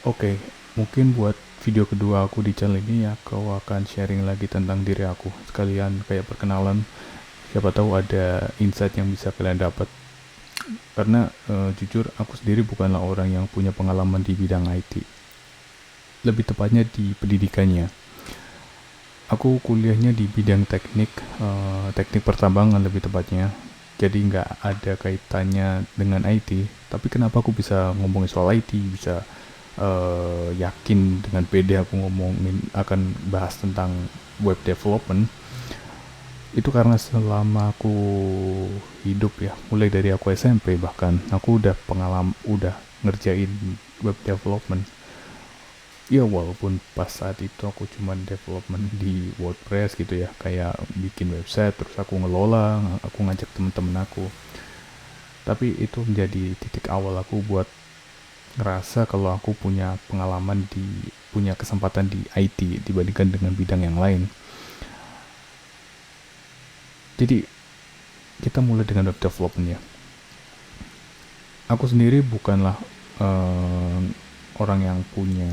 Oke, mungkin buat video kedua aku di channel ini ya, aku akan sharing lagi tentang diri aku. Sekalian kayak perkenalan, siapa tahu ada insight yang bisa kalian dapat. Karena jujur aku sendiri bukanlah orang yang punya pengalaman di bidang IT. Lebih tepatnya di pendidikannya. Aku kuliahnya di bidang teknik, teknik pertambangan lebih tepatnya. Jadi nggak ada kaitannya dengan IT. Tapi kenapa aku bisa ngomongin soal IT, bisa yakin dengan pede aku ngomongin akan bahas tentang web development itu karena selama aku hidup ya, mulai dari aku SMP bahkan aku udah udah ngerjain web development. Ya walaupun pas saat itu aku cuman development di WordPress gitu ya, kayak bikin website terus aku ngelola, aku ngajak temen-temen aku. Tapi itu menjadi titik awal aku buat ngerasa kalau aku punya pengalaman punya kesempatan di IT dibandingkan dengan bidang yang lain. Jadi kita mulai dengan web development ya. Aku sendiri bukanlah eh, orang yang punya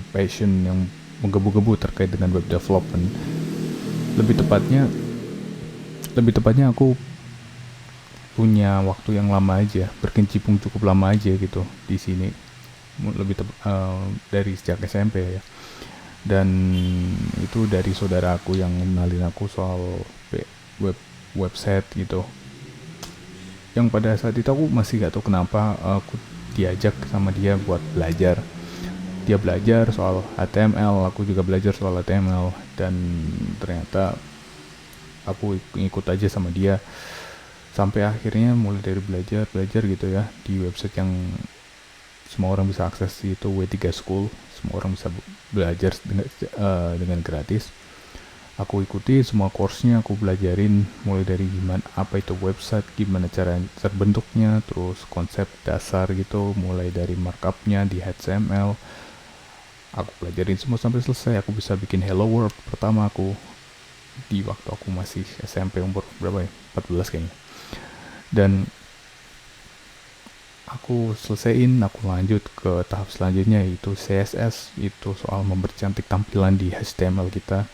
passion yang menggebu-gebu terkait dengan web development. Lebih tepatnya, lebih tepatnya aku punya waktu yang lama aja, berkecimpung cukup lama aja gitu di sini. Dari sejak SMP ya. Dan itu dari saudara aku yang ngenalin aku soal web website gitu, yang pada saat itu aku masih gak tahu kenapa aku diajak sama dia buat belajar. Dia belajar soal HTML, aku juga belajar soal HTML, dan ternyata aku ikut aja sama dia sampai akhirnya mulai dari belajar belajar gitu ya di website yang semua orang bisa akses, itu W3 School. Semua orang bisa belajar dengan gratis. Aku ikuti semua course-nya, aku belajarin mulai dari gimana apa itu website, gimana cara terbentuknya, terus konsep dasar gitu, mulai dari markupnya di HTML. Aku pelajarin semua sampai selesai. Aku bisa bikin Hello World pertama aku di waktu aku masih SMP, umur berapa ya? 14 kayaknya. Dan aku selesaiin, aku lanjut ke tahap selanjutnya yaitu CSS, itu soal mempercantik tampilan di HTML kita.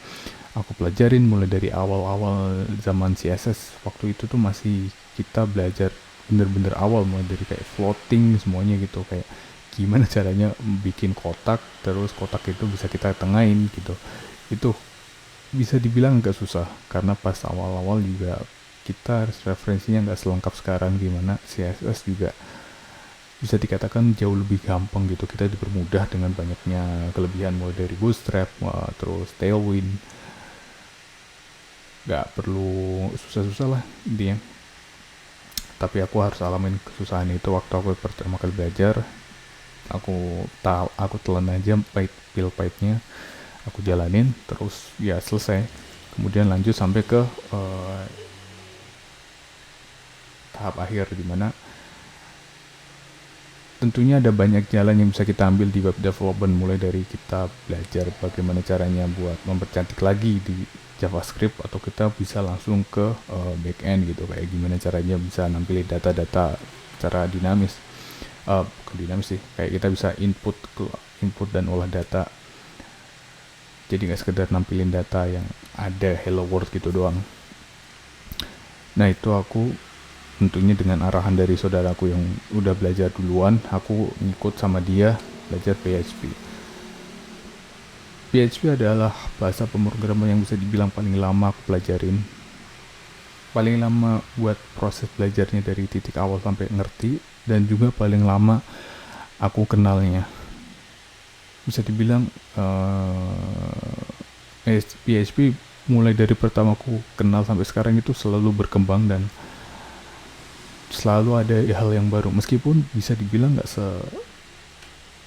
Aku pelajarin mulai dari awal-awal zaman CSS. Waktu itu tuh masih kita belajar bener-bener awal, mulai dari kayak floating semuanya gitu, kayak gimana caranya bikin kotak, terus kotak itu bisa kita tengahin gitu. Itu bisa dibilang agak susah karena pas awal-awal juga kita referensinya nggak selengkap sekarang, gimana CSS juga bisa dikatakan jauh lebih gampang gitu. Kita dipermudah dengan banyaknya kelebihan mulai dari bootstrap, terus tailwind, nggak perlu susah-susah lah intinya. Tapi aku harus alamin kesusahan itu waktu aku pertama kali belajar. Aku telan aja pahitnya, aku jalanin terus ya selesai. Kemudian lanjut sampai ke tahap akhir, dimana tentunya ada banyak jalan yang bisa kita ambil di web development, mulai dari kita belajar bagaimana caranya buat mempercantik lagi di JavaScript, atau kita bisa langsung ke backend gitu, kayak gimana caranya bisa nampilin data-data secara dinamis. Bukan dinamis sih, kayak kita bisa input dan olah data, jadi nggak sekedar nampilin data yang ada hello world gitu doang. Nah itu aku tentunya dengan arahan dari saudaraku yang udah belajar duluan, aku ngikut sama dia belajar PHP. PHP adalah bahasa pemrograman yang bisa dibilang paling lama aku pelajarin. Paling lama buat proses belajarnya dari titik awal sampai ngerti, dan juga paling lama aku kenalnya. Bisa dibilang PHP mulai dari pertama aku kenal sampai sekarang itu selalu berkembang dan selalu ada hal yang baru, meskipun bisa dibilang nggak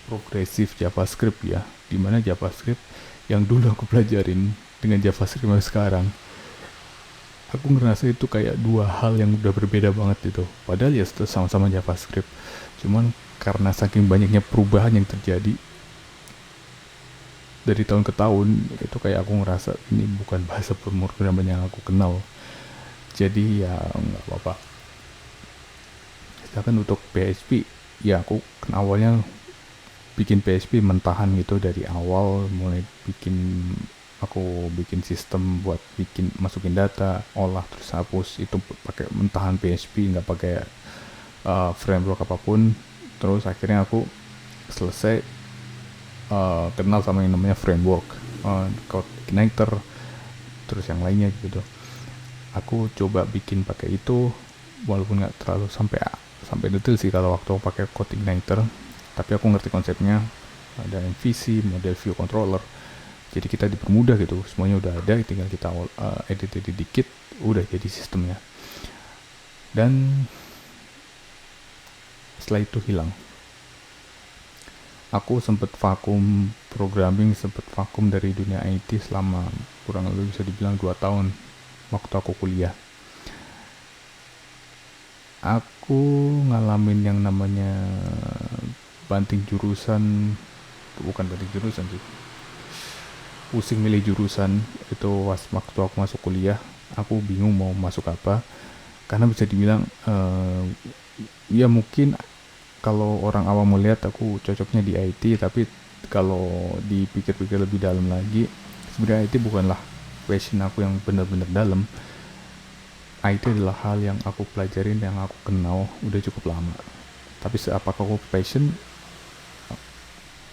progresif JavaScript ya, dimana JavaScript yang dulu aku pelajarin dengan JavaScript yang sekarang, aku ngerasa itu kayak dua hal yang udah berbeda banget gitu. Padahal ya sama-sama JavaScript, cuman karena saking banyaknya perubahan yang terjadi dari tahun ke tahun, itu kayak aku ngerasa ini bukan bahasa pemrograman yang aku kenal. Jadi ya nggak apa-apa. Sedangkan untuk PHP, ya aku awalnya bikin PHP mentahan gitu dari awal, mulai aku bikin sistem buat masukin data, olah terus hapus, itu pakai mentahan PHP, nggak pakai framework apapun. Terus akhirnya aku selesai kenal sama yang namanya framework, CodeIgniter, terus yang lainnya gitu. Aku coba bikin pakai itu, walaupun nggak terlalu sampai detail sih kalau waktu aku pakai CodeIgniter, tapi aku ngerti konsepnya. Ada MVC, model view controller, jadi kita dipermudah gitu, semuanya udah ada, tinggal kita edit dikit, udah jadi sistemnya. Dan setelah itu hilang. Aku sempet vakum programming, sempet vakum dari dunia IT selama kurang lebih bisa dibilang 2 tahun waktu aku kuliah. Aku ngalamin yang namanya banting jurusan, bukan banting jurusan sih, pusing milih jurusan. Itu waktu aku masuk kuliah, aku bingung mau masuk apa, karena bisa dibilang ya mungkin kalau orang awam melihat aku cocoknya di IT, tapi kalau dipikir-pikir lebih dalam lagi, sebenarnya IT bukanlah passion aku yang benar-benar dalam. IT adalah hal yang aku pelajarin, yang aku kenal udah cukup lama. Tapi apakah aku passion?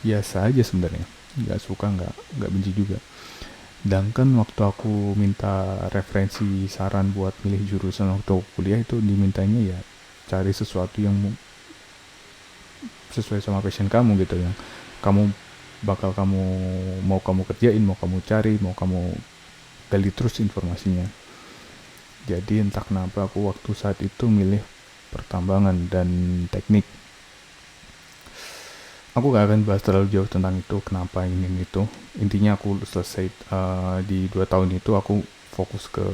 Biasa aja sebenarnya. Nggak suka, nggak benci juga. Sedangkan waktu aku minta referensi saran buat milih jurusan waktu kuliah, itu dimintanya ya cari sesuatu yang sesuai sama passion kamu gitu, yang kamu mau kamu kerjain, mau kamu cari, mau kamu gali terus informasinya. Jadi entah kenapa aku waktu saat itu milih pertambangan dan teknik. Aku gak akan bahas terlalu jauh tentang itu, kenapa ingin itu. Intinya aku selesai di 2 tahun itu aku fokus ke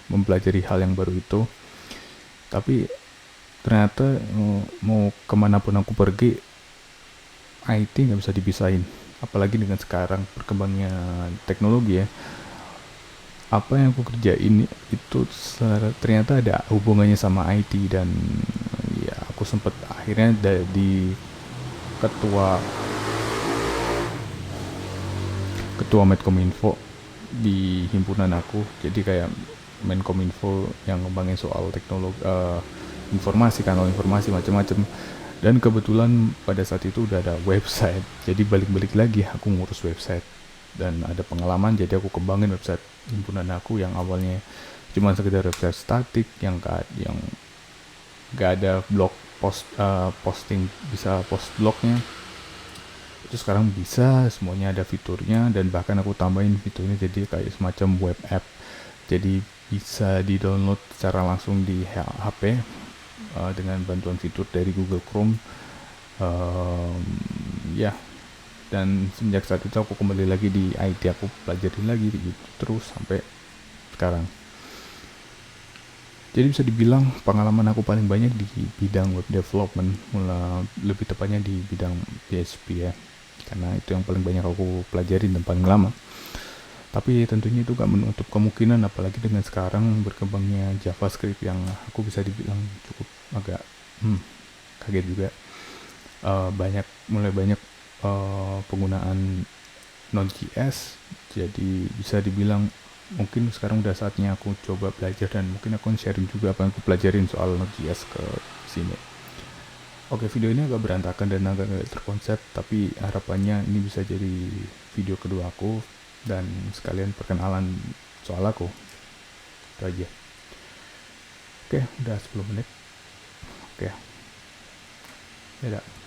mempelajari hal yang baru itu. Tapi ternyata mau kemanapun aku pergi, IT nggak bisa dipisahin. Apalagi dengan sekarang perkembangannya teknologi ya. Apa yang aku kerjain itu ternyata ada hubungannya sama IT, dan ya aku sempat akhirnya di ketua Medcominfo di himpunan aku. Jadi kayak Menkominfo yang ngembangin soal teknologi, informasi, kanal informasi macam-macam. Dan kebetulan pada saat itu udah ada website, jadi balik-balik lagi aku ngurus website. Dan ada pengalaman, jadi aku kembangin website himpunan aku yang awalnya cuma sekedar website statik yang gak ada blog posting, bisa post blognya. Itu sekarang bisa, semuanya ada fiturnya, dan bahkan aku tambahin fiturnya jadi kayak semacam web app. Jadi bisa di-download secara langsung di HP dengan bantuan fitur dari Google Chrome. Ya, dan semenjak saat itu aku kembali lagi di IT, aku pelajarin lagi gitu, terus sampai sekarang. Jadi bisa dibilang pengalaman aku paling banyak di bidang web development, lebih tepatnya di bidang PHP ya, karena itu yang paling banyak aku pelajarin dan paling lama. Tapi tentunya itu gak menutup kemungkinan, apalagi dengan sekarang berkembangnya JavaScript yang aku bisa dibilang cukup agak kaget juga. Mulai banyak penggunaan Node.js, jadi bisa dibilang mungkin sekarang udah saatnya aku coba belajar, dan mungkin aku sharing juga apa yang aku pelajarin soal Node.js ke sini. Oke, video ini agak berantakan dan agak terkonsep, tapi harapannya ini bisa jadi video kedua aku dan sekalian perkenalan soal aku. Itu aja. Oke, udah 10 menit. Oke. Dadah.